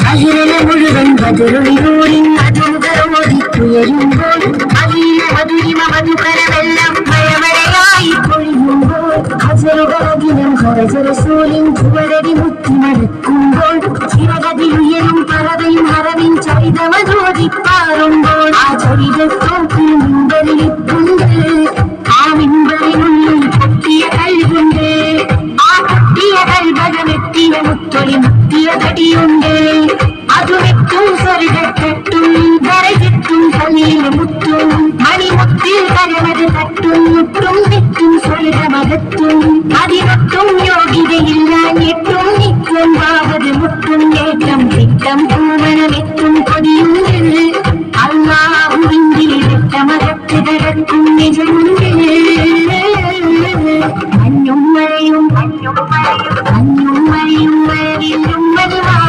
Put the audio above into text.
അഹിരല മുഴുവൻ ബദറുളിനോളിൻ മധുകരോദിക്കുയരുമ്പോൾ അഹില മധുരിമ മധുകരമെല്ലാം മഴമഴയായി പൊഴിയുമ്പോൾ ഹസറുകളകിലും ഹരജറസൂലിൻ ചുവരടി മുത്തി നടക്കുമ്പോൾ ചിറകതിലുയരും പറവയും ഹറവിൻ ചരിതമതോദിപ്പാറുമ്പോൾ ആ ചരിതത്തോക്കിൽ മിമ്പലിലിപ്പുണ്ട് ആ മിമ്പലിനുള്ളിൽ പൊട്ടിയ കൽവുണ്ട് ആ പൊട്ടിയ കൽഭകമെത്തിയ മുത്തൊളി മുത്തിയ തടിയുണ്ട് അതുമെത്തും സ്വർഗത്തെട്ടും വരചെത്തും കലീല മുത്തും മണിമുത്തിൽ കരമത് തട്ടും മുട്ടും തെറ്റും സ്വർഗമകത്തും അതിനൊട്ടും യോഗ്യതയില്ല ഞെട്ടും നിത്യം